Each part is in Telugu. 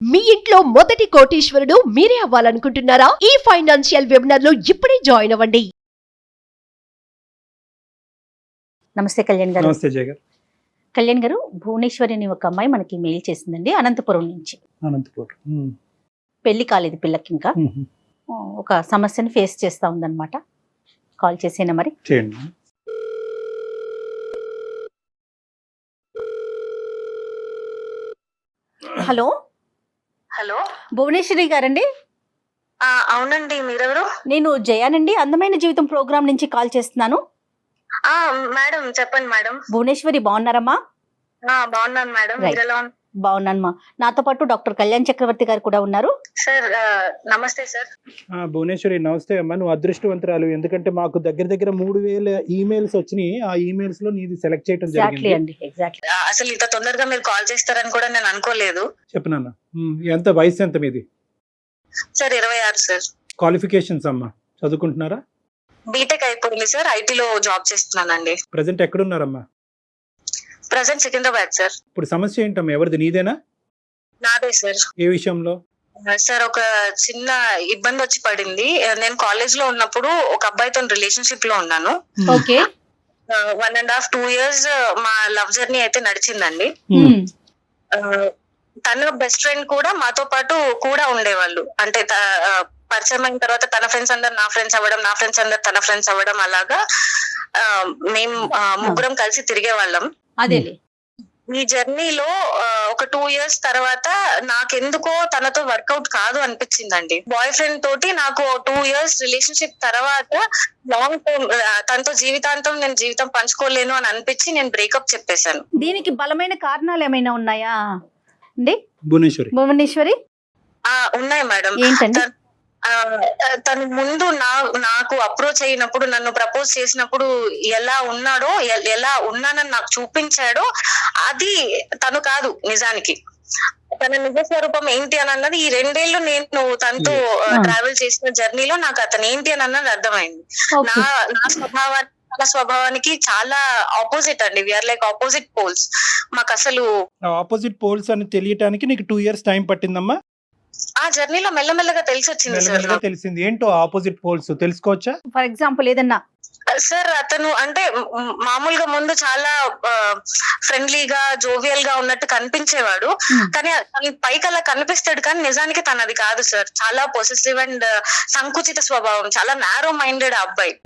మీ ఇంట్లో మొదటి కోటీశ్వరుడు మీరే అవ్వాలనుకుంటున్నారా? ఈ ఫైనాన్షియల్ వెబినార్ లో ఇప్పుడే జాయిన్ అవ్వండి. నమస్తే కళ్యాణ్ గారు. నమస్తే జయ గారు. కళ్యాణ్ గారు, భువనేశ్వరి అని ఒక అమ్మాయి మనకి మెయిల్ చేసిందండి అనంతపురం నుంచి. పెళ్లి కాలేదు పిల్లకి, ఇంకా ఒక సమస్యను ఫేస్ చేస్తా ఉందన్నమాట. కాల్ చేసేనా మరి? చేయండి. హలో హలో, భువనేశ్వరి గారండి? అవునండి, మీరెవరు? నేను జయానండి, అందమైన జీవితం ప్రోగ్రామ్ నుంచి కాల్ చేస్తున్నాను. మేడం చెప్పండి మేడం. భువనేశ్వరి బాగున్నారమ్మా? బాగున్నాను మేడం, మీరు ఎలా ఉన్నారు? బాగున్నానమ్మా. నాతో పాటు డాక్టర్ కళ్యాణ్ చక్రవర్తి గారు కూడా ఉన్నారు. సార్ నమస్తే సార్. భువనేశ్వరి నమస్తే అమ్మా. నువ్వు అదృష్టవంతురాలు, ఎందుకంటే మాకు దగ్గర 3000 ఈమెయిల్స్ వచ్చినాయి. ఆ ఈమెయిల్స్ లో నీది సెలెక్ట్ చేయడం జరిగింది. అండి, ఎగ్జాక్ట్లీ. అసలు ఇంత తొందరగా మీరు కాల్ చేస్తారని కూడా నేను అనుకోలేదు. చెప్పనా? ఎంత వయసు ఎంత మీది? Sir 26 sir. క్వాలిఫికేషన్స్ అమ్మా, చదువుకుంటున్నారా? బీటెక్ అయిపోయింది సార్, ఐటీలో జాబ్ చేస్తున్నానండి. ప్రజెంట్ ఎక్కడున్నారమ్మా? Present Secunderabad sir. ఇప్పుడు సమస్య ఏంటమ్మా? ఎవరిది, నీదేనా? నాదే సార్. ఏ విషయంలో? సార్ ఒక చిన్న ఇబ్బంది వచ్చి పడింది. నేను కాలేజ్ లో ఉన్నప్పుడు ఒక అబ్బాయితో రిలేషన్షిప్ లో ఉన్నాను. ఓకే. 1.5 2 years మా లవ్ జర్నీ అయితే నడిచిందండి. తన బెస్ట్ ఫ్రెండ్ కూడా మాతో పాటు కూడా ఉండేవాళ్ళు. అంటే పరిచయం అయిన తర్వాత తన ఫ్రెండ్స్ అందరు నా ఫ్రెండ్స్ అవ్వడం, నా ఫ్రెండ్స్ అందరు తన ఫ్రెండ్స్ అవ్వడం, అలాగా మేము ముగ్గురం కలిసి తిరిగే వాళ్ళం. అదే ఈ జర్నీలో ఒక 2 years తర్వాత నాకెందుకో తనతో వర్కౌట్ కాదు అనిపించిందండి. బాయ్ ఫ్రెండ్ తోటి నాకు 2 years రిలేషన్షిప్ తర్వాత లాంగ్ టర్మ్ తనతో జీవితాంతం నేను జీవితం పంచుకోలేను అని అనిపించి నేను బ్రేకప్ చెప్పేశాను. దీనికి బలమైన కారణాలు ఏమైనా ఉన్నాయా అండి భువనేశ్వరి? ఉన్నాయి మేడం. ఏంటండి? తను ముందు నాకు అప్రోచ్ అయినప్పుడు, నన్ను ప్రపోజ్ చేసినప్పుడు ఎలా ఉన్నాడో, ఎలా ఉన్నానని నాకు చూపించాడో అది తను కాదు నిజానికి. తన నిజ స్వరూపం ఏంటి అని అన్నది ఈ 2 ఏళ్ళు నేను తనతో ట్రావెల్ చేసిన జర్నీలో నాకు అతను ఏంటి అని అన్నది అర్థమైంది. నా స్వభావానికి చాలా ఆపోజిట్ అండి. We are like opposite poles. మాకు అసలు ఆపోజిట్ పోల్స్ అని తెలియటానికి నీకు 2 years టైం పట్టిందమ్మా? ఆ జర్నీలో మెల్లమెల్లగా తెలిసి వచ్చింది సార్. తెలిసింది ఏంటో ఆపోజిట్ పోల్స్ తెలుసుకోవచ్చా? ఫర్ ఎగ్జాంపుల్ ఏదన్నా? సార్ అతను అంటే మామూలుగా ముందు చాలా ఫ్రెండ్లీగా జోవియల్ గా ఉన్నట్టు కనిపించేవాడు, కానీ పైకి అలా కనిపిస్తాడు, కానీ నిజానికి తనది కాదు సార్. చాలా పొసెసివ్ అండ్ సంకుచిత స్వభావం, చాలా నారో మైండెడ్ అబ్బాయి.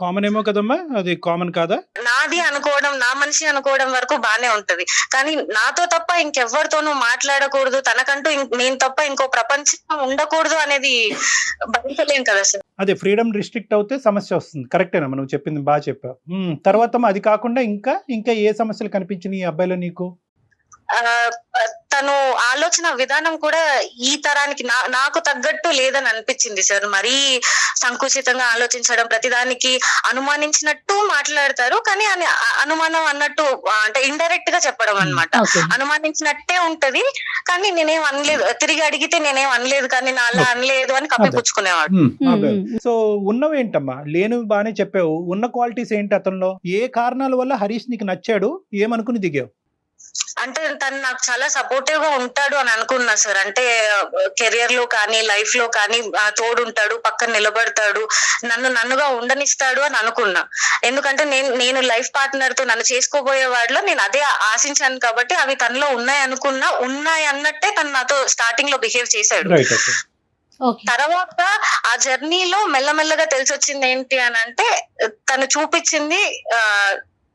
కామన్ ఏమో కదమ్మా, అది కామన్ కాదా? నాది అనుకోవడం, నా మనిషి అనుకోవడం వరకు బానే ఉంటది, కానీ నాతో తప్ప ఇంకెవ్వరితోనూ మాట్లాడకూడదు, తనకంటూ నేను తప్ప ఇంకో ప్రపంచం ఉండకూడదు అనేది భరించలేం కదా సార్. అదే ఫ్రీడమ్ రిస్ట్రిక్ట్ అవుతే సమస్య వస్తుంది. కరెక్టేనమ్మా, నువ్వు చెప్పింది బాగా చెప్పావు. తర్వాత అది కాకుండా ఇంకా ఏ సమస్యలు కనిపించినాయి ఈ అబ్బాయిలో నీకు? తను ఆలోచన విధానం కూడా ఈ తరానికి నాకు తగ్గట్టు లేదని అనిపించింది సార్. మరీ సంకుచితంగా ఆలోచించడం, ప్రతిదానికి అనుమానించినట్టు మాట్లాడతారు, కానీ అనుమానం అన్నట్టు అంటే ఇండైరెక్ట్ గా చెప్పడం అన్నమాట. అనుమానించినట్టే ఉంటది, కానీ నేనేం అనలేదు, తిరిగి అడిగితే నేనేం అనలేదు, కానీ నా అలా అనలేదు అని కప్పిపుచ్చుకునేవాడు. సో ఉన్నవేంటమ్మా? లేనివి బానే చెప్పావు, ఉన్న క్వాలిటీస్ ఏంటి అతనిలో? ఏ కారణాల వల్ల హరీష్ నీకు నచ్చాడు, ఏమనుకుని దిగావు? అంటే తను నాకు చాలా సపోర్టివ్ గా ఉంటాడు అని అనుకున్నా సార్. అంటే కెరియర్ లో కానీ లైఫ్ లో కానీ తోడుంటాడు, పక్కన నిలబడతాడు, నన్నుగా ఉండనిస్తాడు అని అనుకున్నా. ఎందుకంటే నేను లైఫ్ పార్ట్నర్ తో నన్ను చేసుకోబోయే వాడిలో నేను అదే ఆశించాను, కాబట్టి అవి తనలో ఉన్నాయి అన్నట్టే తను నాతో స్టార్టింగ్ లో బిహేవ్ చేశాడు. తర్వాత ఆ జర్నీలో మెల్లమెల్లగా తెలిసి వచ్చింది ఏంటి అని అంటే, తను చూపించింది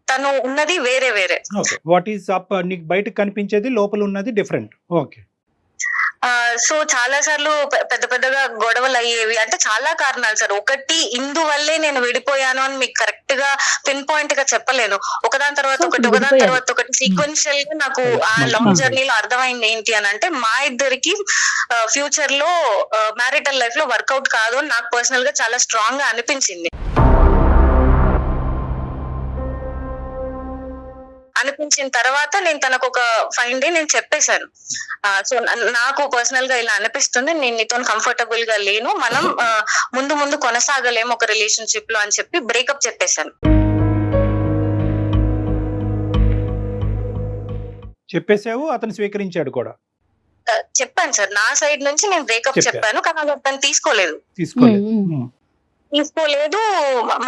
తను ఉన్నది వేరే. What is up? నీకు బయట కనిపించేది, లోపల ఉన్నది డిఫరెంట్. ఓకే. సో చాలా సార్లు పెద్దగా గొడవలు అయ్యేవి. అంటే చాలా కారణాలు సార్. ఒకటి ఇందువల్లే నేను విడిపోయాను అని మీకు కరెక్ట్ గా పిన్ పాయింట్ గా చెప్పలేను. ఒకదాని తర్వాత ఒకటి సీక్వెన్షియల్ గా నాకు ఆ లాంగ్ జర్నీలో అర్థమైంది ఏంటి అని అంటే, మా ఇద్దరికి ఫ్యూచర్ లో మ్యారిటల్ లైఫ్ లో వర్కౌట్ కాదు అని నాకు పర్సనల్ గా చాలా స్ట్రాంగ్ గా అనిపించింది. అనిపించిన తర్వాత నేను తనకు ఒక ఫైన్ డే నేను చెప్పేశాను. సో నాకు పర్సనల్ గా ఇలా అనిపిస్తుంది, నేను నీతో కంఫర్టబుల్ గా లేను, మనం ముందు కొనసాగలేము ఒక రిలేషన్షిప్ లో అని చెప్పి బ్రేకప్ చెప్పేశాను. చెప్పేసావు, అతను స్వీకరించాడు కూడా. చెప్పాను సార్, నా సైడ్ నుంచి నేను బ్రేకప్ చెప్పారు. చెప్పాను, కానీ అది అతను తీసుకోలేదు.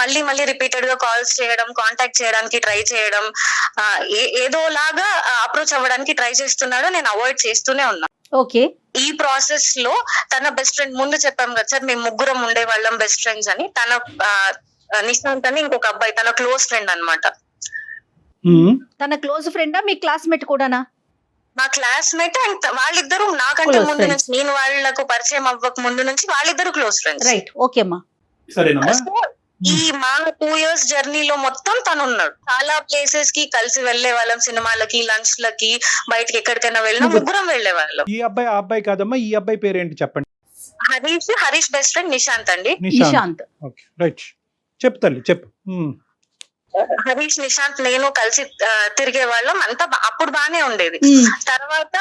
మళ్ళీ మళ్ళీ రిపీటెడ్ గా కాల్స్ చేయడం, కాంటాక్ట్ చేయడానికి ట్రై చేయడం, ఏదోలాగా అప్రోచ్ అవ్వడానికి ట్రై చేస్తున్నాడు. నేను అవాయిడ్ చేస్తూనే ఉన్నా. ఓకే. ఈ ప్రాసెస్ లో తన బెస్ట్ ఫ్రెండ్, ముందు చెప్పాం కదా సార్ మేము ముగ్గురం ఉండే వాళ్ళం బెస్ట్ ఫ్రెండ్స్ అని, తన నిశాంత్ అని ఇంకొక అబ్బాయి తన క్లోజ్ ఫ్రెండ్ అన్నమాట. తన క్లోజ్ ఫ్రెండా మీ క్లాస్మేట్ కూడానా? మా క్లాస్మేట్ అండ్ వాళ్ళిద్దరు నాకంటే Close ముందు friends. నుంచి, నేను వాళ్ళకు పరిచయం అవ్వక ముందు నుంచి వాళ్ళిద్దరు క్లోజ్ ఫ్రెండ్స్. రైట్, ఓకే అమ్మా. సరేనమ్మా. సో ఈ మా 2 years జర్నీలో మొత్తం తను ఉన్నాడు. చాలా ప్లేసెస్ కి కలిసి వెళ్లే వాళ్ళం, సినిమాలకి, లంచ్ లకి, బయటకి ఎక్కడికైనా వెళ్ళినా ముగ్గురం వెళ్లే వాళ్ళం. ఈ అబ్బాయి ఆ అబ్బాయి కాదమ్మా, ఈ అబ్బాయి పేరేంటి చెప్పండి. హరీష్ బెస్ట్ ఫ్రెండ్ నిశాంత్ అండి. నిశాంత్. Okay, right. చెప్పు తల్లి, చెప్పు. హరీష్, నిశాంత్, నేను కలిసి తిరిగే వాళ్ళం. అంతా అప్పుడు బానే ఉండేది. తర్వాత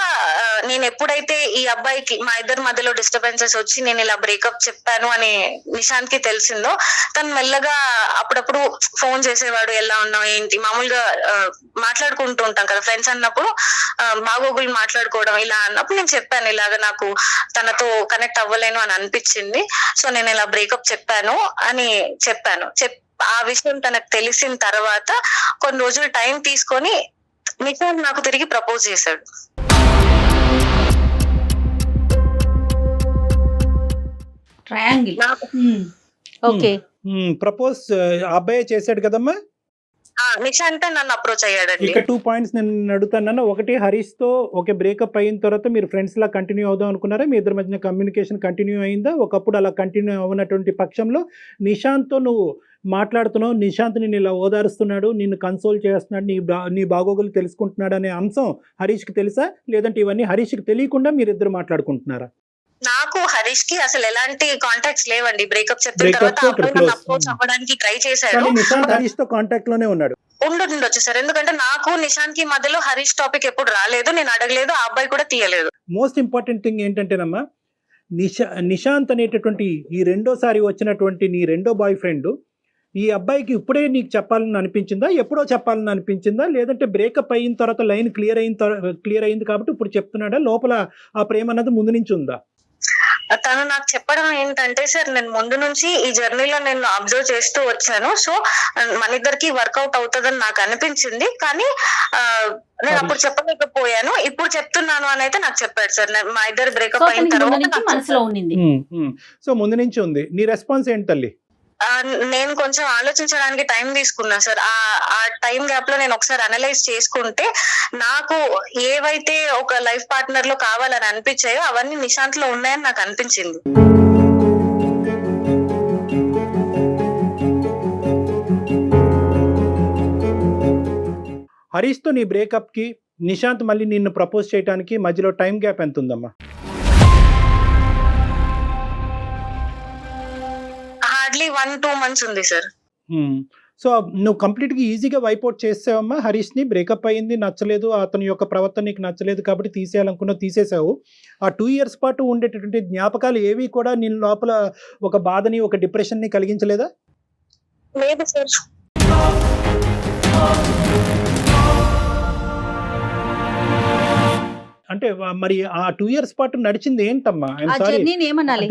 నేను ఎప్పుడైతే ఈ అబ్బాయికి మా ఇద్దరి మధ్యలో డిస్టర్బెన్సెస్ వచ్చి నేను ఇలా బ్రేకప్ చెప్పాను అని నిశాంత్ కి తెలిసిందో, తను మెల్లగా అప్పుడప్పుడు ఫోన్ చేసేవాడు, ఎలా ఉన్నావు ఏంటి, మామూలుగా మాట్లాడుకుంటూ ఉంటాం కదా ఫ్రెండ్స్ అన్నప్పుడు, బాగోగులు మాట్లాడుకోవడం. ఇలా అన్నప్పుడు నేను చెప్పాను, ఇలాగ నాకు తనతో కనెక్ట్ అవ్వలేను అని అనిపించింది, సో నేను ఇలా బ్రేకప్ చెప్పాను అని చెప్పాను. ఆ విషయం తనకు తెలిసిన తర్వాత కొన్ని రోజులు టైం తీసుకొని నిశాంత్ నాకు తిరిగి ప్రపోజ్ చేశాడు. ట్రయాంగిల్. ఓకే. ప్రపోజ్ అబ్బాయి చేశాడు కదమ్మా. నిశాంత్ నన్ను అప్రోచ్ అయ్యాడండి. ఇక్కడ 2 points నేను అడుగుతాను. ఒకటి, హరీష్ తో ఓకే బ్రేకప్ అయిన తర్వాత మీరు ఫ్రెండ్స్ లా కంటిన్యూ అవుదాం అనుకున్నారా? మీ ఇద్దరి మధ్య కమ్యూనికేషన్ కంటిన్యూ అయిందా? ఒకప్పుడు అలా కంటిన్యూ అవ్వనటువంటి పక్షంలో నిశాంత్తో నువ్వు మాట్లాడుతున్నావు, నిశాంత్ నిన్ను ఇలా ఓదారుస్తున్నాడు, నిన్ను కన్సోల్ చేస్తున్నాడు, నీ బాగోగులు తెలుసుకుంటున్నాడు అనే అంశం హరీష్కి తెలుసా? లేదంటే ఇవన్నీ హరీష్కి తెలియకుండా మీరిద్దరు మాట్లాడుకుంటున్నారా? నాకు హరీష్ కి అసలు ఎలాంటి కాంటాక్ట్స్ లేవండి. బ్రేకప్ చెప్పిన తర్వాత అప్రోచ్ అవ్వడానికి ట్రై చేశాడు. నిశాంత్ హరీష్ తో కాంటాక్ట్ లోనే ఉన్నాడు. ఉండొచ్చు సార్, ఎందుకంటే నాకు నిశాంత్ కి మధ్యలో హరీష్ టాపిక్ ఎప్పుడు రాలేదు, నేను అడగలేదు, ఆ అబ్బాయి కూడా తీయలేదు. మోస్ట్ ఇంపార్టెంట్ థింగ్ ఏంటంటేనమ్మా, నిశాంత్ అనేటటువంటి ఈ రెండోసారి వచ్చినటువంటి నీ రెండో బాయ్ ఫ్రెండ్ ఈ అబ్బాయికి ఇప్పుడే నీకు చెప్పాలని అనిపించిందా, ఎప్పుడో చెప్పాలని అనిపించిందా, లేదంటే బ్రేకప్ అయిన తర్వాత లైన్ క్లియర్ అయింది కాబట్టి ఇప్పుడు చెప్తున్నాడా, లోపల ఆ ప్రేమ అన్నది ముందు నుంచి ఉందా? తను నాకు చెప్పడం ఏంటంటే, సార్ నేను ముందు నుంచి ఈ జర్నీలో నేను అబ్జర్వ్ చేస్తూ వచ్చాను, సో మన ఇద్దరికి వర్కౌట్ అవుతుందని నాకు అనిపించింది, కానీ నేను అప్పుడు చెప్పలేకపోయాను, ఇప్పుడు చెప్తున్నాను అని అయితే నాకు చెప్పాడు సార్. మా ఇద్దరు బ్రేకప్ అయిన తర్వాత మనసులో ఉండింది. సో ముందు నుంచి ఉంది. నీ రెస్పాన్స్ ఏంటి తల్లి? నేను కొంచెం ఆలోచించడానికి టైం తీసుకున్నా సార్. ఆ టైం గ్యాప్ లో నేను ఒకసారి అనలైజ్ చేసుకుంటే నాకు ఏవైతే ఒక లైఫ్ పార్ట్నర్ లో కావాలని అనిపించాయో అవన్నీ నిశాంత్ లో ఉన్నాయని నాకు అనిపించింది. హరీష్ తో నీ బ్రేకప్ కి నిశాంత్ మళ్ళీ నిన్ను ప్రపోజ్ చేయడానికి మధ్యలో టైం గ్యాప్ ఎంత ఉందమ్మా? హార్డ్లీ 1-2 months ఉంది సార్. సో నువ్వు కంప్లీట్గా ఈజీగా వైపౌట్ చేసావమ్మా హరీష్ని. బ్రేకప్ అయ్యింది, నచ్చలేదు, అతని యొక్క ప్రవర్తన నీకు నచ్చలేదు కాబట్టి తీసేయాలనుకున్నా తీసేసావు. ఆ 2 years పాటు ఉండేటటువంటి జ్ఞాపకాలు ఏవి కూడా నీ లోపల ఒక బాధని, ఒక డిప్రెషన్ని కలిగించలేదా? లేదు సార్. అంటే మరి ఆ 2 years పాటు నడిచింది ఏంటమ్మా?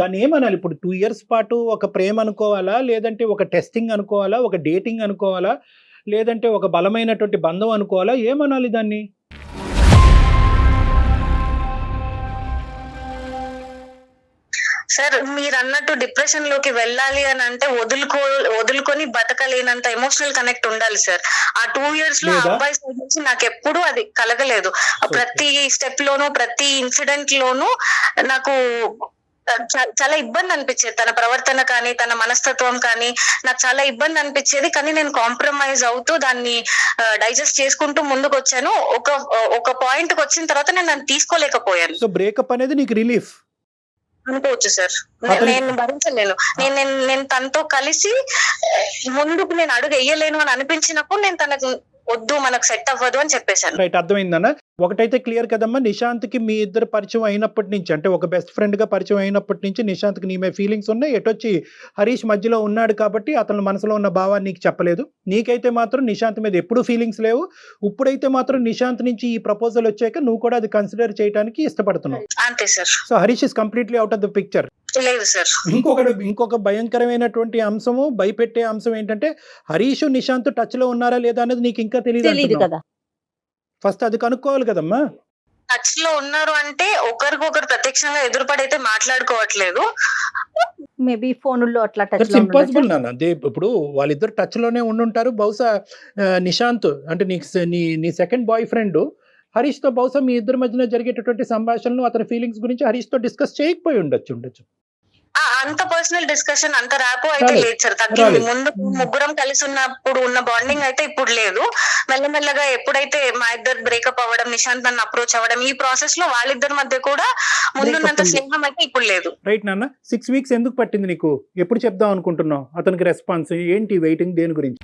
దాన్ని ఏమనాలి ఇప్పుడు? 2 years పాటు ఒక ప్రేమ అనుకోవాలా, లేదంటే ఒక టెస్టింగ్ అనుకోవాలా, ఒక డేటింగ్ అనుకోవాలా, లేదంటే ఒక బలమైనటువంటి బంధం అనుకోవాలా, ఏమనాలి దాన్ని? సార్ మీరు అన్నట్టు డిప్రెషన్ లోకి వెళ్ళాలి అని అంటే వదులుకొని బతకలేనంత ఎమోషనల్ కనెక్ట్ ఉండాలి సార్. ఆ 2 years లో అబ్బాయి సైడ్ నుంచి నాకు ఎప్పుడు అది కలగలేదు. ప్రతి స్టెప్ లోను, ప్రతి ఇన్సిడెంట్ లోను నాకు చాలా ఇబ్బంది అనిపించేది. తన ప్రవర్తన కానీ, తన మనస్తత్వం కానీ నాకు చాలా ఇబ్బంది అనిపించేది. కానీ నేను కాంప్రమైజ్ అవుతూ దాన్ని డైజెస్ట్ చేసుకుంటూ ముందుకు వచ్చాను. ఒక పాయింట్ కి వచ్చిన తర్వాత నేను దాన్ని తీసుకోలేకపోయాను. సో బ్రేకప్ అనేది నీకు రిలీఫ్ అనుకోవచ్చు సార్. నేను భరించలేను. నేను తనతో కలిసి ముందుకు నేను అడుగు వేయలేను అని అనిపించినప్పుడు నేను వద్దు మనకు సెట్ అవ్వదు అని చెప్పేశాను. రైట్, అర్థమైందన్న. ఒకటైతే క్లియర్ కదమ్మా, నిశాంత్కి మీ ఇద్దరు పరిచయం అయినప్పటి నుంచి, అంటే ఒక బెస్ట్ ఫ్రెండ్ గా పరిచయం అయినప్పటి నుంచి నిశాంత్కి నీ మీద ఫీలింగ్స్ ఉన్నాయి. ఎటొచ్చి హరీష్ మధ్యలో ఉన్నాడు కాబట్టి అతని మనసులో ఉన్న భావాన్ని నీకు చెప్పలేదు. నీకైతే మాత్రం నిశాంత్ మీద ఎప్పుడు ఫీలింగ్స్ లేవు. ఇప్పుడైతే మాత్రం నిశాంత్ నుంచి ఈ ప్రపోజల్ వచ్చాక నువ్వు కూడా అది కన్సిడర్ చేయడానికి ఇష్టపడుతున్నావు. అంతే sir. So Harish is completely out of the picture. లేదు సార్. ఇంకొక భయంకరమైనటువంటి అంశము, భయపెట్టే అంశం ఏంటంటే హరీష్ నిశాంత్ టచ్ లో ఉన్నారా లేదా అనేది నీకు ఇంకా తెలియదు కదా. ఫస్ట్ అది కనుక్కోవాలి కదమ్మా. టచ్ లో ఉన్నారు అంటే ఒకరికొకరు ప్రత్యక్షంగా ఎదురుపడైతే మాట్లాడుకోవట్లేదు. మేబీ ఫోనుల్లో అట్లా టచ్ దట్స్ ఇంపాసిబుల్ నాన్న. ఇప్పుడు వాళ్ళిద్దరు టచ్ లోనే ఉండుంటారు. బహుశా నిశాంత్ అంటే నీ సెకండ్ బాయ్ ఫ్రెండ్ హరీష్ తో బహుశా మీ ఇద్దరి మధ్యన జరిగేటటువంటి సంభాషణలు, అతని ఫీలింగ్స్ గురించి హరీష్ తో డిస్కస్ చేయకపోయి ఉండొచ్చు. అంత పర్సనల్ డిస్కషన్, అంత ర్యాపో అయితే లేదు సార్. తగ్గింది. ముందు ముగ్గురం కలిసి ఉన్నప్పుడు ఉన్న బాండింగ్ అయితే ఇప్పుడు లేదు. మెల్లమెల్లగా ఎప్పుడైతే మా ఇద్దరు బ్రేకప్ అవ్వడం, నిశాంత్ నన్ను అప్రోచ్ అవ్వడం, ఈ ప్రాసెస్ లో వాళ్ళిద్దరి మధ్య కూడా ముందున్నంత స్నేహం అయితే ఇప్పుడు లేదు. రైట్ నాన్న. 6 weeks ఎందుకు పట్టింది నీకు? ఎప్పుడు చెప్దాం అనుకుంటున్నావు? అతనికి రెస్పాన్స్ ఏంటి? వెయిటింగ్ దేని గురించి?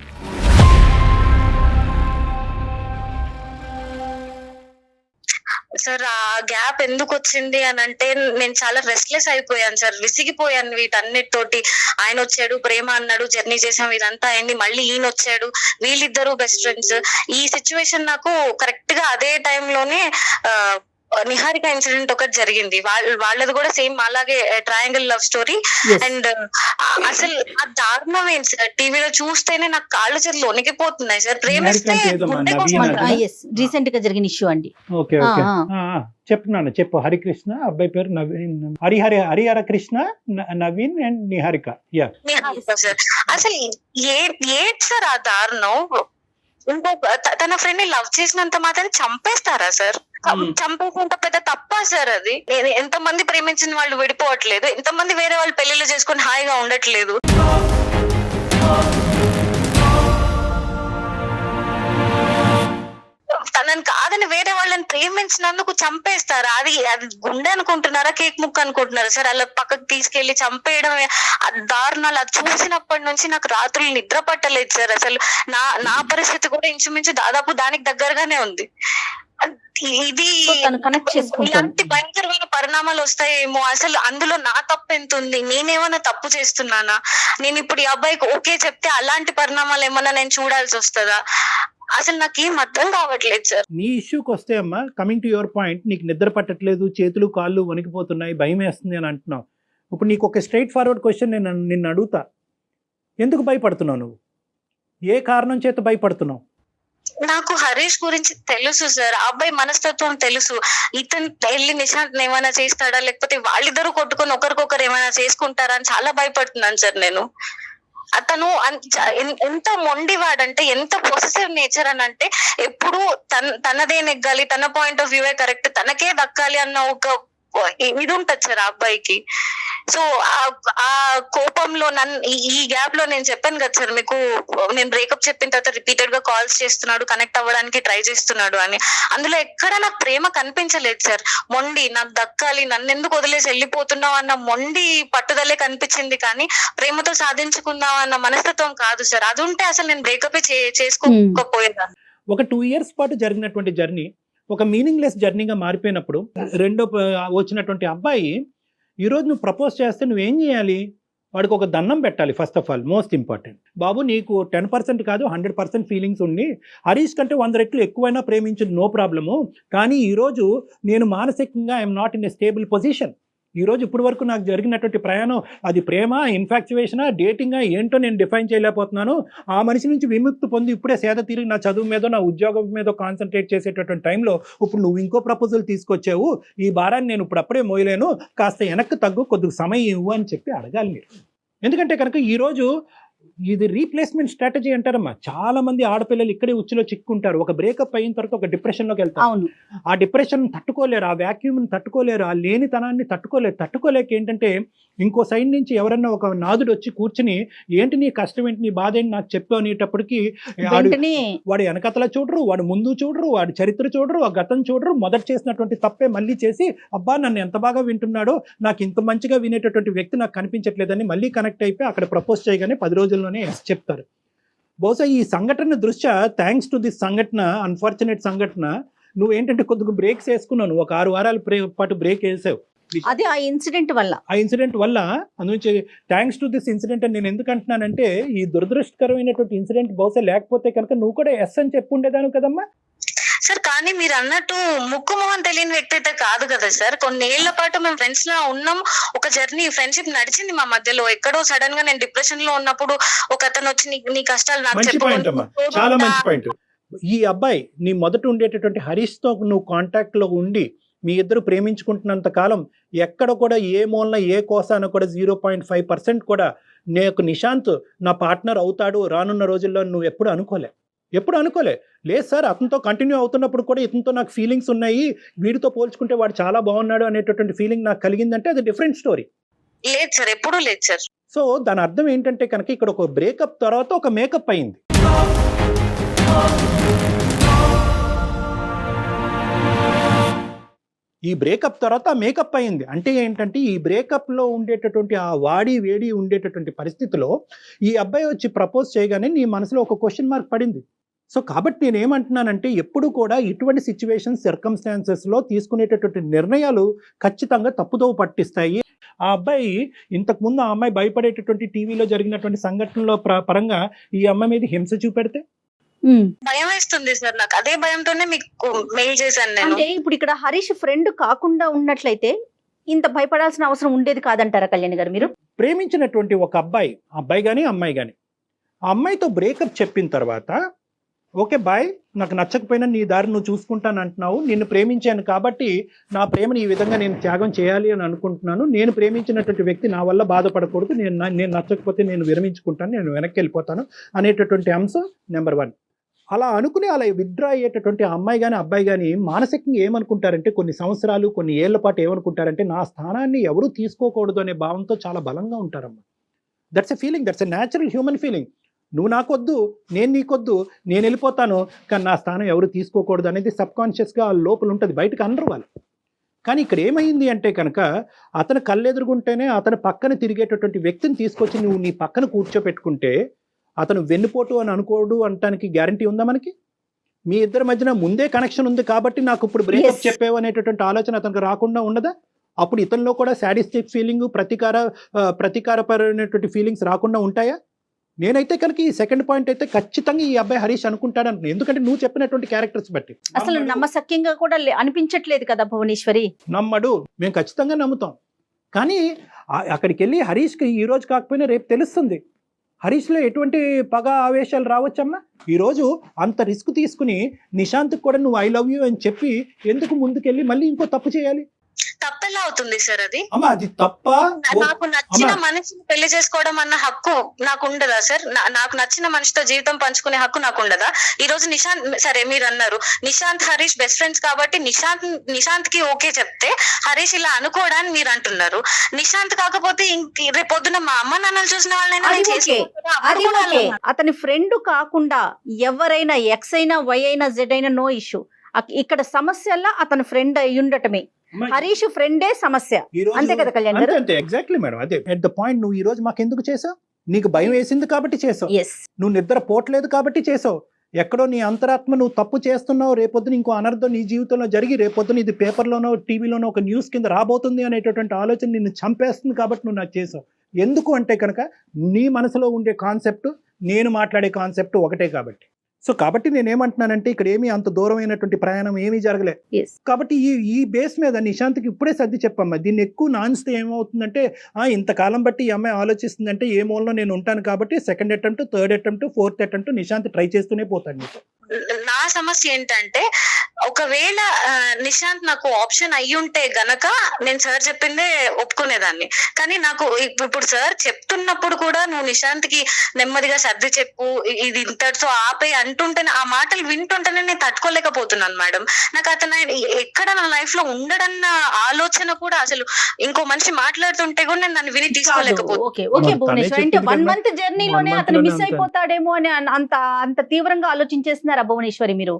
సార్ ఆ గ్యాప్ ఎందుకు వచ్చింది అని అంటే నేను చాలా రెస్ట్లెస్ అయిపోయాను సార్. విసిగిపోయాను వీటన్నిటితోటి. ఆయన వచ్చాడు, ప్రేమ అన్నాడు, జర్నీ చేసాం, ఇదంతా అయింది. మళ్ళీ ఈయన వచ్చాడు, వీళ్ళిద్దరు బెస్ట్ ఫ్రెండ్స్. ఈ సిచ్యువేషన్ నాకు కరెక్ట్ గా అదే టైంలోనే నిహారిక ఇన్సిడెంట్ ఒకటి జరిగింది. వాళ్ళది కూడా సేమ్ అలాగే ట్రయాంగిల్ లవ్ స్టోరీ. అండ్ అసలు ఆ దారుణం ఏంటి సార్, టీవీలో చూస్తేనే నాకు కాళ్ళు చేతులు వణికిపోతున్నాయి సార్. ప్రేమిస్తే రీసెంట్ గా జరిగిన ఇష్యూ అండి. చెప్పు. హరికృష్ణ, అబ్బాయి పేరు నవీన్, హరిహర కృష్ణ, నవీన్ అండ్ నిహారిక. నిహారిక సార్. అసలు ఏంటి సార్ ఆ దారుణం? తన ఫ్రెండ్ ని లవ్ చేసినంత మాత్రం చంపేస్తారా సార్? చంపేసినంత పెద్ద తప్ప సార్ అది? ఎంత మంది ప్రేమించిన వాళ్ళు విడిపోవట్లేదు, ఎంతమంది వేరే వాళ్ళు పెళ్లిళ్ళు చేసుకుని హాయిగా ఉండట్లేదు. తనని కాదని వేరే వాళ్ళని ప్రేమించినందుకు చంపేస్తారా? అది గుండె అనుకుంటున్నారా, కేక్ ముక్క అనుకుంటున్నారా సార్? అలా పక్కకు తీసుకెళ్లి చంపేయడం, దారుణాలు అది చూసినప్పటి నుంచి నాకు రాత్రులు నిద్ర పట్టలేదు సార్. అసలు నా పరిస్థితి కూడా ఇంచుమించు దాదాపు దానికి దగ్గరగానే ఉంది. ఇది ఇలాంటి భయంకరమైన పరిణామాలు వస్తాయేమో. అసలు అందులో నా తప్పు ఎంత ఉంది? నేనేమన్నా తప్పు చేస్తున్నానా? నేను ఇప్పుడు ఈ అబ్బాయికి ఓకే చెప్తే అలాంటి పరిణామాలు ఏమన్నా నేను చూడాల్సి వస్తుందా? అసలు నాకేం అర్థం కావట్లేదు సార్. నీ ఇష్యూకి వస్తే అమ్మా, కమింగ్ టు యువర్ పాయింట్, నీకు నిద్ర పట్టట్లేదు, చేతులు కాళ్ళు వణికిపోతున్నాయి, భయం వేస్తుంది అని అంటున్నావు. ఇప్పుడు నీకు ఒక స్ట్రైట్ ఫార్వర్డ్ క్వశ్చన్ నిన్ను అడుగుతా. ఎందుకు భయపడుతున్నావు నువ్వు? ఏ కారణం చేత భయపడుతున్నావు? నాకు హరీష్ గురించి తెలుసు సార్, ఆ అబ్బాయి మనస్తత్వం తెలుసు. ఇతను వెళ్ళి నిశాంత్ ఏమైనా చేస్తాడా, లేకపోతే వాళ్ళిద్దరూ కొట్టుకొని ఒకరికొకరు ఏమైనా చేసుకుంటారా అని చాలా భయపడుతున్నాను సార్ నేను. అతను ఎంత మొండివాడంటే, ఎంత పొసెసివ్ నేచర్ అని అంటే, ఎప్పుడు తనదే నెగ్గాలి, తన పాయింట్ ఆఫ్ వ్యూ కరెక్ట్, తనకే దక్కాలి అన్న ఒక ఇది ఉంటది సార్ ఆ అబ్బాయికి. సో ఆ కోపంలో ఈ గ్యాప్ లో నేను చెప్పాను కదా సార్ మీకు, నేను బ్రేకప్ చెప్పిన తర్వాత రిపీటెడ్ గా కాల్స్ చేస్తున్నాడు, కనెక్ట్ అవ్వడానికి ట్రై చేస్తున్నాడు అని. అందులో ఎక్కడ నాకు ప్రేమ కనిపించలేదు సార్. మొండి, నాకు దక్కాలి, నన్ను ఎందుకు వదిలేసి వెళ్ళిపోతున్నావు అన్న మొండి పట్టుదలే కనిపించింది, కానీ ప్రేమతో సాధించుకుందాం అన్న మనస్తత్వం కాదు సార్. అది ఉంటే అసలు నేను బ్రేకప్ చేసుకోకపోయేదాన్ని. ఒక 2 years పాటు జరిగినటువంటి జర్నీ ఒక మీనింగ్లెస్ జర్నీగా మారిపోయినప్పుడు రెండో వచ్చినటువంటి అబ్బాయి ఈరోజు నువ్వు ప్రపోజ్ చేస్తే నువ్వేం చేయాలి? వాడికి ఒక దండం పెట్టాలి. First of all most important, బాబు నీకు 10% కాదు 100% ఫీలింగ్స్ ఉండి హరీష్ కంటే 100 రెట్లు ఎక్కువైనా ప్రేమించదు, నో ప్రాబ్లము. కానీ ఈరోజు నేను మానసికంగా I'm not in a stable position. ఈరోజు ఇప్పటి వరకు నాకు జరిగినటువంటి ప్రయాణం అది ప్రేమ, ఇన్ఫాక్చువేషనా, డేటింగా ఏంటో నేను డిఫైన్ చేయలేకపోతున్నాను. ఆ మనిషి నుంచి విముక్తి పొంది ఇప్పుడే సేద తిరిగి నా చదువు మీద, నా ఉద్యోగం మీద కాన్సన్ట్రేట్ చేసేటటువంటి టైంలో ఇప్పుడు నువ్వు ఇంకో ప్రపోజల్ తీసుకొచ్చావు, ఈ భారాన్ని నేను ఇప్పుడు అప్పుడే మోయలేను, కాస్త వెనక్కి తగ్గు, కొద్దిగా సమయం ఇవ్వు అని చెప్పి అడగాలి మీరు. ఎందుకంటే కనుక ఈరోజు ఇది రీప్లేస్మెంట్ స్ట్రాటజీ అంటారమ్మా. చాలా మంది ఆడపిల్లలు ఇక్కడే ఉచ్చులో చిక్కుంటారు. ఒక బ్రేకప్ అయిన తర్వాత ఒక డిప్రెషన్లోకి వెళ్తారు. ఆ డిప్రెషన్ తట్టుకోలేరు, ఆ వ్యాక్యూమ్ని తట్టుకోలేరు, ఆ లేనితనాన్ని తట్టుకోలేక ఏంటంటే ఇంకో సైడ్ నుంచి ఎవరన్నా ఒక నాదుడు వచ్చి కూర్చుని ఏంటి నీ కష్టం ఏంటి, నీ బాధ ఏంటి నాకు చెప్పు అనేటప్పటికి వాడు వెనకతల చూడరు, వాడు ముందు చూడరు, వాడి చరిత్ర చూడరు, ఆ గతం చూడరు, మొదట చేసినటువంటి తప్పే మళ్ళీ చేసి అబ్బా నన్ను ఎంత బాగా వింటున్నాడో, నాకు ఇంత మంచిగా వినేటటువంటి వ్యక్తి నాకు కనిపించట్లేదని మళ్ళీ కనెక్ట్ అయిపోయి అక్కడ ప్రపోజ్ చేయగానే 10 రోజుల్లోనే చెప్తారు. బహుశా ఈ సంఘటన దృష్ట్యా థ్యాంక్స్ టు దిస్ సంఘటన, అన్ఫార్చునేట్ సంఘటన, నువ్వేంటంటే కొద్దిగా బ్రేక్స్ వేసుకున్నావు, ఒక 6 వారాల పాటు బ్రేక్ వేసావు అదే ఆ ఇన్సిడెంట్ వల్ల. ఆ ఇన్సిడెంట్ వల్ల. అందునుంచి థ్యాంక్స్ టు దిస్ ఇన్సిడెంట్ అని నేను ఎందుకు అంటున్నానంటే, ఈ దురదృష్టకరమైనటువంటి ఇన్సిడెంట్ బహుశా లేకపోతే కనుక నువ్వు కూడా ఎస్ అని చెప్పుండేదాను కదమ్మా. సార్ కానీ మీరు అన్నట్టు ముక్కు మొహం తెలియని వ్యక్తి అయితే కాదు కదా సార్. కొన్ని ఏళ్ల పాటు మేము ఫ్రెండ్స్ లా ఉన్నాం, ఒక జర్నీ ఫ్రెండ్షిప్ నడిచింది మా మధ్యలో. ఎక్కడో సడన్ గా నేను డిప్రెషన్ లో ఉన్నప్పుడు ఒక అతను వచ్చి నీ కష్టాలు నాకు మంచి పాయింట్ అమ్మా, చాలా మంచి పాయింట్. ఈ అబ్బాయి నీ మొదట ఉండేటటువంటి హరీష్ తో నువ్వు కాంటాక్ట్ లో ఉండి మీ ఇద్దరు ప్రేమించుకుంటున్నంత కాలం ఎక్కడ కూడా ఏ మూలన ఏ కోసాన కూడా 0.5% కూడా నేను నిశాంత్ నా పార్ట్నర్ అవుతాడు రానున్న రోజుల్లో నువ్వు ఎప్పుడు అనుకోలే. లేదు సార్, అతనితో కంటిన్యూ అవుతున్నప్పుడు కూడా ఇతనితో నాకు ఫీలింగ్స్ ఉన్నాయి, వీడితో పోల్చుకుంటే వాడు చాలా బాగున్నాడు అనేటటువంటి ఫీలింగ్ నాకు కలిగిందంటే అది డిఫరెంట్ స్టోరీ. లేదు సార్, ఎప్పుడూ లేదు సార్. సో దాని అర్థం ఏంటంటే కనుక ఇక్కడ ఒక బ్రేకప్ తర్వాత ఒక మేకప్ అయింది. ఈ బ్రేకప్ తర్వాత మేకప్ అయింది అంటే ఏంటంటే, ఈ బ్రేకప్లో ఉండేటటువంటి ఆ వాడి వేడి ఉండేటటువంటి పరిస్థితిలో ఈ అబ్బాయి వచ్చి ప్రపోజ్ చేయగానే నీ మనసులో ఒక క్వశ్చన్ మార్క్ పడింది. సో కాబట్టి నేనేమంటున్నానంటే, ఎప్పుడు కూడా ఇటువంటి సిచ్యువేషన్స్ సర్కమ్స్టాన్సెస్లో తీసుకునేటటువంటి నిర్ణయాలు ఖచ్చితంగా తప్పుదోవ పట్టిస్తాయి. ఆ అబ్బాయి ఇంతకుముందు ఆ అమ్మాయి భయపడేటటువంటి టీవీలో జరిగినటువంటి సంఘటనలో పరంగా ఈ అమ్మాయి మీద హింస చూపెడితే భయం వేస్తుంది సార్ నాకు. అదే భయంతోనే మీకు మెయిల్ చేశాను నేను. అంటే ఇప్పుడు ఇక్కడ హరీష్ ఫ్రెండ్ కాకుండా ఉన్నట్లయితే ఇంత భయపడాల్సిన అవసరం ఉండేది కాదంటారా కళ్యాణి గారు మీరు? ప్రేమించినటువంటి ఒక అబ్బాయి కానీ అమ్మాయి కానీ ఆ అమ్మాయితో బ్రేకప్ చెప్పిన తర్వాత, ఓకే బాయ్, నాకు నచ్చకపోయినా నీ దారి నువ్వు చూసుకుంటాను అంటున్నావు, నిన్ను ప్రేమించాను కాబట్టి నా ప్రేమను ఈ విధంగా నేను త్యాగం చేయాలి అని అనుకుంటున్నాను, నేను ప్రేమించినటువంటి వ్యక్తి నా వల్ల బాధపడకూడదు, నేను నచ్చకపోతే నేను విరమించుకుంటాను, నేను వెనక్కి వెళ్ళిపోతాను అనేటటువంటి అంశం నెంబర్ 1. అలా అనుకుని అలా విత్డ్రా అయ్యేటటువంటి అమ్మాయి కానీ అబ్బాయి కానీ మానసికంగా ఏమనుకుంటారంటే, కొన్ని సంవత్సరాలు కొన్ని ఏళ్ల పాటు ఏమనుకుంటారంటే, నా స్థానాన్ని ఎవరూ తీసుకోకూడదు అనే భావంతో చాలా బలంగా ఉంటారమ్మా. That's a feeling, that's a natural human feeling. నువ్వు నాకొద్దు, నేను నీకొద్దు, నేను వెళ్ళిపోతాను, కానీ నా స్థానం ఎవరు తీసుకోకూడదు అనేది సబ్కాన్షియస్గా లోపల ఉంటుంది, బయటకు అనరు వాళ్ళు. కానీ ఇక్కడ ఏమైంది అంటే కనుక, అతను కళ్ళెదురుగుంటేనే అతను పక్కన తిరిగేటటువంటి వ్యక్తిని తీసుకొచ్చి నువ్వు నీ పక్కన కూర్చోపెట్టుకుంటే అతను వెన్నుపోటు అని అనుకోడు అనటానికి గ్యారంటీ ఉందా మనకి? మీ ఇద్దరి మధ్యన ముందే కనెక్షన్ ఉంది కాబట్టి నాకు ఇప్పుడు బ్రేకప్ చెప్పేవు అనేటటువంటి ఆలోచన అతనికి రాకుండా ఉండదా? అప్పుడు ఇతనిలో కూడా సాడిస్టిక్ ఫీలింగ్, ప్రతీకారపరమైనటువంటి ఫీలింగ్స్ రాకుండా ఉంటాయా? నేనైతే కనుక ఈ సెకండ్ పాయింట్ అయితే ఖచ్చితంగా ఈ అబ్బాయి హరీష్ అనుకుంటాడు అనుకున్నాను. ఎందుకంటే నువ్వు చెప్పినటువంటి క్యారెక్టర్స్ బట్టి అసలు నమ్మసక్యంగా కూడా అనిపించట్లేదు కదా భువనేశ్వరి. నమ్మడు, మేము ఖచ్చితంగా నమ్ముతాం. కానీ అక్కడికి వెళ్ళి హరీష్కి ఈ రోజు కాకపోయినా రేపు తెలుస్తుంది. హరీష్లో ఎటువంటి పగ ఆవేశాలు రావచ్చమ్మా? ఈరోజు అంత రిస్క్ తీసుకుని నిశాంత్కి కూడా నువ్వు ఐ లవ్ యూ అని చెప్పి ఎందుకు ముందుకెళ్ళి మళ్ళీ ఇంకో తప్పు చేయాలి? తప్పెలా అవుతుంది సార్ అది? అమ్మా అది తప్ప? నాకు నచ్చిన మనిషిని పెళ్లి చేసుకోవడం అన్న హక్కు నాకు ఉండదా సార్? నాకు నచ్చిన మనిషితో జీవితం పంచుకునే హక్కు నాకు ఉండదా? ఈ రోజు నిశాంత్, సరే మీరు అన్నారు నిశాంత్ హరీష్ బెస్ట్ ఫ్రెండ్స్ కాబట్టి నిశాంత్ కి ఓకే చెప్తే హరీష్ ఇలా అనుకోవడానికి మీరు అంటున్నారు. నిశాంత్ కాకపోతే రేపు పొద్దున మా అమ్మ నాన్నలు చూసిన వాళ్ళైనా అతని ఫ్రెండ్ కాకుండా ఎవరైనా ఎక్స్ అయినా వై అయినా జెడ్ అయినా నో ఇష్యూ. ఇక్కడ సమస్యల్లో అతని ఫ్రెండ్ అయి ఉండటమే, హరీష్ ఫ్రెండే సమస్య. అంతే కదా కళ్యాణ్ గారు? అంతే, ఎగ్జాక్ట్లీ మేడం. అదే ఎట్ ద పాయింట్. నువ్వు ఈ రోజు మాకు ఎందుకు చేసావు? నీకు భయం వేసింది కాబట్టి చేసావు, నువ్వు నిద్ర పోవట్లేదు కాబట్టి చేసావు, ఎక్కడో నీ అంతరాత్మ నువ్వు తప్పు చేస్తున్నావు, రేపొద్దున ఇంకో అనర్థం నీ జీవితంలో జరిగి రేపొద్దున ఇది పేపర్లోనో టీవీలోనో ఒక న్యూస్ కింద రాబోతుంది అనేటటువంటి ఆలోచన నిన్ను చంపేస్తుంది కాబట్టి నువ్వు నాకు చేసావు. ఎందుకు అంటే కనుక నీ మనసులో ఉండే కాన్సెప్ట్, నేను మాట్లాడే కాన్సెప్ట్ ఒకటే కాబట్టి. సో కాబట్టి నేనేమంటున్నానంటే, ఇక్కడ ఏమీ అంత దూరమైనటువంటి ప్రయాణం ఏమీ జరగలే కాబట్టి ఈ బేస్ మీద నిశాంత్కి ఇప్పుడే సర్ది చెప్పమ్మా. దీన్ని ఎక్కువ నాన్స్తే ఏమవుతుందంటే, ఇంతకాలం బట్టి ఈ అమ్మాయి ఆలోచిస్తుందంటే ఏ మూలలో నేను ఉంటాను కాబట్టి second attempt, third attempt, fourth attempt Nishant try చేస్తూనే పోతాడు నీతో. నా సమస్య ఏంటంటే, ఒకవేళ నిశాంత్ నాకు ఆప్షన్ అయ్యుంటే గనక నేను సార్ చెప్పిందే ఒప్పుకునేదాన్ని. కానీ నాకు ఇప్పుడు సార్ చెప్తున్నప్పుడు కూడా నువ్వు నిశాంత్ కి నెమ్మదిగా సర్ది చెప్పు, ఇది ఇంతటితో ఆపే అంటుంటేనే, ఆ మాటలు వింటుంటేనే నేను తట్టుకోలేకపోతున్నాను మేడం. నాకు అతను ఎక్కడ నా లైఫ్ లో ఉండడన్న ఆలోచన కూడా, అసలు ఇంకో మనిషి మాట్లాడుతుంటే కూడా నేను దాన్ని విని తీసుకోలేకపోతున్నాను. 1 month జర్నీలోనే అతను మిస్ అయిపోతాడేమో అని అంత తీవ్రంగా ఆలోచించేస్తున్నారా భువనేశ్వరి మీరు?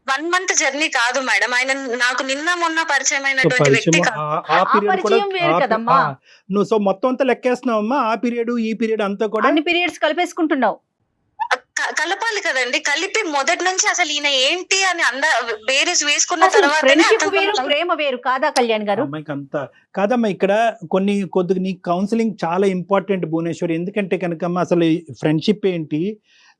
1 month జర్నీ కాదు మేడం, ఆయన నాకు నిన్న మొన్న పరిచయం అయినటువంటి వ్యక్తి కదమ్మా. నువ్వు సో మొత్తం అంతా లెక్కేస్తున్నావమ్మా, ఆ పీరియడ్ ఈ పీరియడ్ అంతా కూడా అన్ని పీరియడ్స్ కలిపేసుకుంటున్నావు. కలపాలి కదండి. కలిపి మొదటి నుంచి అసలు ఈయన ఏంటి అని బేరీస్ వేసుకున్న అసలు తర్వాత ఫ్రెండ్షిప్ వేరు ప్రేమ వేరు కాదా కళ్యాణ్ గారు? అమ్మాయికి అంత కాదమ్మా. ఇక్కడ కొద్దిగా నీ కౌన్సిలింగ్ చాలా ఇంపార్టెంట్ భువనేశ్వరి. ఎందుకంటే కనుకమ్మా అసలు ఫ్రెండ్షిప్ ఏంటి,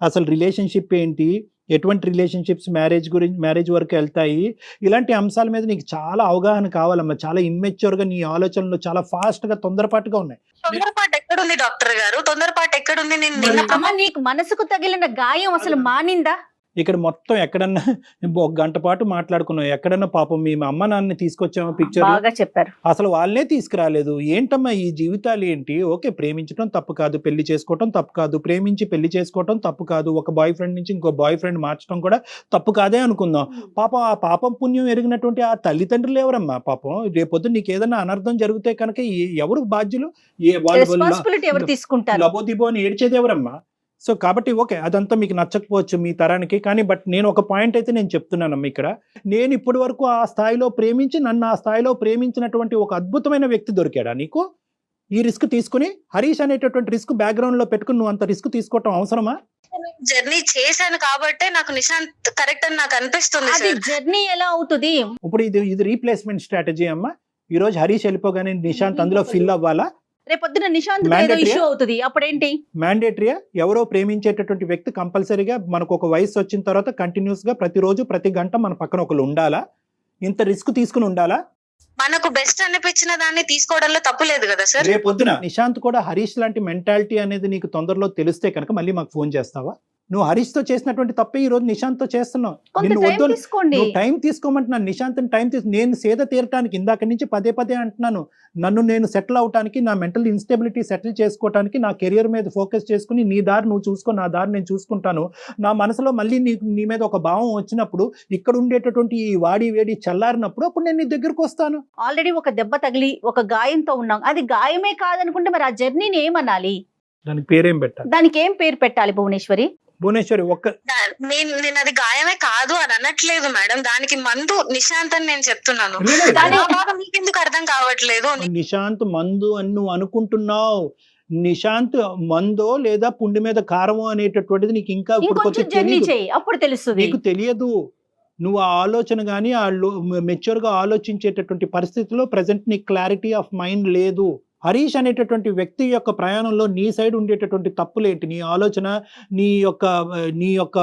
అసలు రిలేషన్షిప్ ఏంటి, ఎటువంటి రిలేషన్షిప్స్ మ్యారేజ్ వరకు వెళ్తాయి, ఇలాంటి అంశాల మీద నీకు చాలా అవగాహన కావాలమ్మా. చాలా ఇమ్మెచ్యూర్గా నీ ఆలోచనలు చాలా ఫాస్ట్గా తొందరపాటుగా ఉన్నాయి. తొందరపాటు ఎక్కడుంది డాక్టర్ గారు? తొందరపాటు ఎక్కడుంది? నేను నిన్న అమ్మ, నీకు మనసుకు తగిలిన గాయం అసలు మానిందా? ఇక్కడ మొత్తం ఎక్కడన్నా 1 గంట పాటు మాట్లాడుకున్నాం. ఎక్కడన్నా పాపం మీ అమ్మ నాన్నని తీసుకొచ్చామో పిక్చర్, బాగా చెప్పారు. అసలు వాళ్ళనే తీసుకురాలేదు. ఏంటమ్మా ఈ జీవితాలు ఏంటి? ఓకే, ప్రేమించడం తప్పు కాదు, పెళ్లి చేసుకోవటం తప్పు కాదు, ప్రేమించి పెళ్లి చేసుకోవటం తప్పు కాదు, ఒక బాయ్ ఫ్రెండ్ నుంచి ఇంకో బాయ్ ఫ్రెండ్ మార్చడం కూడా తప్పు కాదే అనుకుందాం. పాపం ఆ పాపం పుణ్యం ఎరిగినటువంటి ఆ తల్లిదండ్రులు ఎవరమ్మా? పాపం రేపొద్దు నీకు ఏదైనా అనర్థం జరిగితే కనుక ఎవరు బాధ్యులు? రెస్పాన్సిబిలిటీ ఎవరు తీసుకుంటారు? లబోదిబో అని ఏడ్చేది ఎవరమ్మా? సో కాబట్టి ఓకే, అదంతా మీకు నచ్చకపోవచ్చు మీ తరానికి, కానీ బట్ నేను ఒక పాయింట్ అయితే నేను చెప్తున్నానమ్మా. ఇక్కడ నేను ఇప్పటి వరకు ఆ స్థాయిలో ప్రేమించి నన్ను ఆ స్థాయిలో ప్రేమించినటువంటి ఒక అద్భుతమైన వ్యక్తి దొరికాడా నీకు? ఈ రిస్క్ తీసుకుని హరీష్ అనేటటువంటి రిస్క్ బ్యాక్గ్రౌండ్ లో పెట్టుకుని నువ్వు అంత రిస్క్ తీసుకోవటం అవసరమా? జర్నీ చేశాను కాబట్టే నాకు నిశాంత్ కరెక్ట్ అని నాకు అనిపిస్తుంది. అది జర్నీ ఎలా అవుతుంది? ఇప్పుడు ఇది రీప్లేస్మెంట్ స్ట్రాటజీ అమ్మా. ఈ రోజు హరీష్ వెళ్ళిపోగానే నిశాంత్ అందులో ఫిల్ అవ్వాలా? రేపొద్దున నిశాంత్ ఏదో Mandatory? ఇష్యూ అవుతుంది, అప్పుడేంటి? మ్యాండేటరీయా? ఎవరో ప్రేమించేటటువంటి వ్యక్తి కంపల్సరీగా మనకు ఒక వయసు వచ్చిన తర్వాత కంటిన్యూస్ గా ప్రతిరోజు ప్రతి గంట మన పక్కన ఒకరు ఉండాలా? ఇంత రిస్క్ తీసుకుని ఉండాలా? మనకు బెస్ట్ అనిపించిన దాన్ని తీసుకోవడంలో తప్పు లేదు కదా సార్. రేపొద్దున నిశాంత్ కూడా హరీష్ లాంటి మెంటాలిటీ అనేది నీకు తొందరలో తెలిస్తే కనుక మళ్ళీ మాకు ఫోన్ చేస్తావా? నువ్వు హరీష్ తో చేసినటువంటి తప్పే ఈ రోజు నిశాంత్ తో చేస్తున్నావు. కొంత నిన్ను టైం వద్దు, తీసుకోండి. నువ్వు టైం తీసుకోమంటున్నాను. నిశాంత్ టైం నేను సేద తీరటానికి ఇందాక నుంచి పదే అంటున్నాను. నన్ను నేను సెటిల్ అవటానికి, నా మెంటల్ ఇన్స్టెబిలిటీ సెటిల్ చేసుకోవటానికి, నా కెరియర్ మీద ఫోకస్ చేసుకుని నీ దారి నువ్వు చూసుకో, నా దారి నేను చూసుకుంటాను. నా మనసులో మళ్ళీ నీ మీద ఒక భావం వచ్చినప్పుడు, ఇక్కడ ఉండేటటువంటి ఈ వాడి వేడి చల్లారినప్పుడు అప్పుడు నేను నీ దగ్గరకు వస్తాను. ఆల్రెడీ ఒక దెబ్బ తగిలి ఒక గాయంతో ఉన్నాం. అది గాయమే కాదనుకుంటే మరి ఆ జర్నీని ఏమనాలి? దానికి పేరేం పెట్టాలి? దానికి ఏం పేరు పెట్టాలి భువనేశ్వరి? భువనేశ్వరి నేను అది గాయమే కాదు అని అనట్లేదు మేడం. దానికి మందు నిశాంత్ అని నేను చెప్తున్నాను. మీకు ఎందుకు అర్థం కావట్లేదు? నిశాంత్ మందు అని నువ్వు అనుకుంటున్నావు. నిశాంత్ మందో లేదా పుండి మీద కారమో అనేటటువంటిది నీకు ఇంకా ఇంకొంచెం జర్నీ చేయి, అప్పుడు తెలుస్తుంది. నీకు తెలియదు. నువ్వు ఆ ఆలోచన కానీ ఆ మెచ్యూర్ గా ఆలోచించేటటువంటి పరిస్థితిలో ప్రజెంట్ నీకు క్లారిటీ ఆఫ్ మైండ్ లేదు. హరీష్ అనేటటువంటి వ్యక్తి యొక్క ప్రయాణంలో నీ సైడ్ ఉండేటటువంటి తప్పులేంటి, నీ ఆలోచన, నీ యొక్క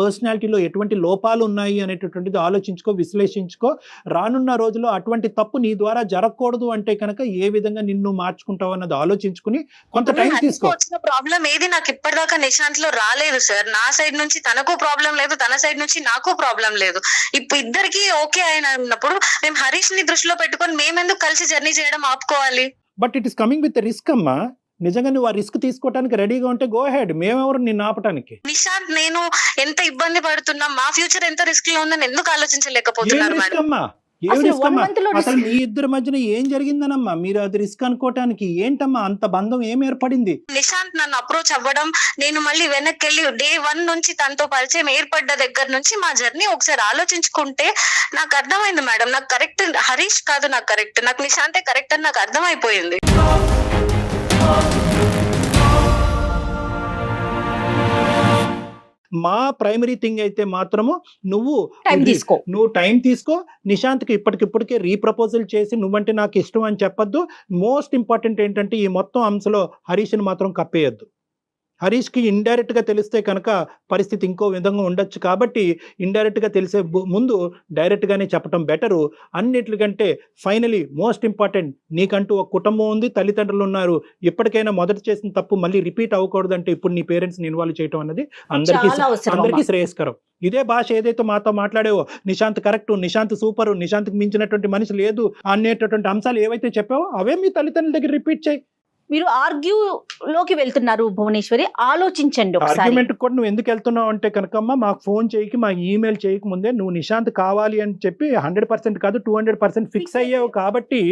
పర్సనాలిటీలో ఎటువంటి లోపాలు ఉన్నాయి అనేటటువంటిది ఆలోచించుకో, విశ్లేషించుకో. రానున్న రోజుల్లో అటువంటి తప్పు నీ ద్వారా జరగకూడదు అంటే కనుక ఏ విధంగా నిన్ను మార్చుకుంటావు అన్నది ఆలోచించుకుని కొంత టైం తీసుకో. వచ్చిన ప్రాబ్లం ఏది నాకు ఇప్పటిదాకా నిశాంత్ లో రాలేదు సార్. నా సైడ్ నుంచి తనకు ప్రాబ్లం లేదు, తన సైడ్ నుంచి నాకు ప్రాబ్లం లేదు. ఇప్పుడు ఇద్దరికి ఓకే అయినప్పుడు మేము హరీష్ ని దృష్టిలో పెట్టుకొని మేమెందుకు కలిసి జర్నీ చేయడం ఆపుకోవాలి? But it is coming with risk అమ్మా. నిజంగా నువ్వు ఆ రిస్క్ తీసుకోవడానికి రెడీగా ఉంటే గో హెడ్. మేమెవరు నిన్ను ఆపటానికి? నిశాంత్ నేను ఎంత ఇబ్బంది పడుతున్నా, మా ఫ్యూచర్ ఎంత రిస్క్ లో ఉందని ఎందుకు ఆలోచించలేకపోతున్నారు మేడం? అసలు మీ ఇద్దరి మధ్యన ఏం జరిగిందనమ్మా మీరు అది రిస్క్ అనుకోవటానికి? ఏంటమ్మా అంత బంధం ఏం ఏర్పడింది? నిశాంత్ నన్ను అప్రోచ్ అవ్వడం, నేను మళ్ళీ వెనక్కి వెళ్ళి డే 1 నుంచి తనతో పరిచయం ఏర్పడ్డ దగ్గర నుంచి మా జర్నీ ఒకసారి ఆలోచించుకుంటే నాకు అర్థమైంది మేడం. నాకు కరెక్ట్ హరీష్ కాదు, నాకు కరెక్ట్, నాకు నిశాంతే కరెక్ట్ అని నాకు అర్థమైపోయింది. మా ప్రైమరీ థింగ్ అయితే మాత్రము నువ్వు టైం తీసుకో. నిశాంత్కి ఇప్పటికిప్పటికే రీప్రపోజల్ చేసి నువ్వంటే నాకు ఇష్టం అని చెప్పొద్దు. మోస్ట్ ఇంపార్టెంట్ ఏంటంటే ఈ మొత్తం అంశంలో హరీష్ని మాత్రం కప్పేయద్దు. హరీష్కి ఇండైరెక్ట్గా తెలిస్తే కనుక పరిస్థితి ఇంకో విధంగా ఉండొచ్చు. కాబట్టి ఇండైరెక్ట్గా తెలిసే ముందు డైరెక్ట్గానే చెప్పడం బెటరు. అన్నిటికంటే ఫైనలీ మోస్ట్ ఇంపార్టెంట్, నీకంటూ ఒక కుటుంబం ఉంది, తల్లిదండ్రులు ఉన్నారు. ఇప్పటికైనా మొదట చేసిన తప్పు మళ్ళీ రిపీట్ అవ్వకూడదు అంటే ఇప్పుడు నీ పేరెంట్స్ని ఇన్వాల్వ్ చేయడం అనేది అందరికీ శ్రేయస్కరం. ఇదే భాష ఏదైతే మాతో మాట్లాడేవో, నిశాంత్ కరెక్ట్, నిశాంత్ సూపర్, నిశాంత్కి మించినటువంటి మనిషి లేదు అనేటటువంటి అంశాలు ఏవైతే చెప్పావో అవే మీ తల్లిదండ్రుల దగ్గర రిపీట్ చేయి. మీరు ఆర్గ్యూ లోకి వెళ్తున్నారు భువనేశ్వరి, ఆలోచించండి ఒకసారి. ఆర్గ్యుమెంట్ కూడా నువ్వు ఎందుకు వెళ్తున్నావు అంటే కనుకమ్మ, మాకు ఫోన్ చేయకి, మాకు ఈమెయిల్ చేయక ముందే నువ్వు నిశాంత్ కావాలి అని చెప్పి 100% కాదు 200% ఫిక్స్ అయ్యావు. కాబట్టి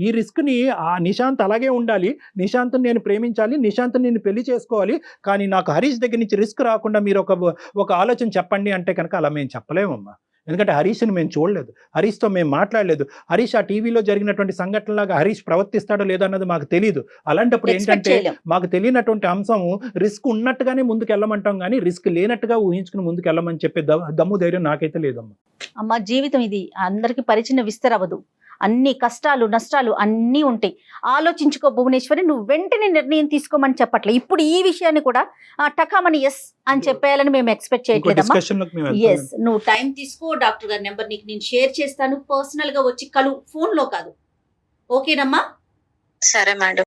ఈ రిస్క్ ని ఆ నిశాంత్ అలాగే ఉండాలి, నిశాంత్ నేను ప్రేమించాలి, నిశాంత్ నేను పెళ్లి చేసుకోవాలి, కానీ నాకు హరీష్ దగ్గర నుంచి రిస్క్ రాకుండా మీరు ఒక ఆలోచన చెప్పండి అంటే కనుక అలా మేము చెప్పలేమమ్మా. ఎందుకంటే హరీష్ని మేము చూడలేదు, హరీష్తో మేము మాట్లాడలేదు, హరీష్ ఆ టీవీలో జరిగినటువంటి సంఘటనలాగా హరీష్ ప్రవర్తిస్తాడో లేదో అన్నది మాకు తెలియదు. అలాంటప్పుడు Expect ఏంటంటే చేయలేం. మాకు తెలియనటువంటి అంశము రిస్క్ ఉన్నట్టుగానే ముందుకు వెళ్ళమంటాం కానీ రిస్క్ లేనట్టుగా ఊహించుకుని ముందుకు వెళ్ళమని చెప్పే దమ్ము ధైర్యం నాకైతే లేదమ్మా. అమ్మ జీవితం ఇది అందరికి పరిచిన విస్తరవదు, అన్ని కష్టాలు నష్టాలు అన్నీ ఉంటాయి. ఆలోచించుకో భువనేశ్వరి, నువ్వు వెంటనే నిర్ణయం తీసుకోమని చెప్పట్లే. ఇప్పుడు ఈ విషయాన్ని కూడా టకామని ఎస్ అని చెప్పేయాలని మేము ఎక్స్పెక్ట్ చేయట్లేదమ్మా. డిస్కషన్లోకి మేము ఎస్, నువ్వు టైం తీసుకో, డాక్టర్ గారి నెంబర్ నీకు నేను షేర్ చేస్తాను, పర్సనల్ గా వచ్చి కలు, ఫోన్ లో కాదు. ఓకేనమ్మా? సరే మేడం.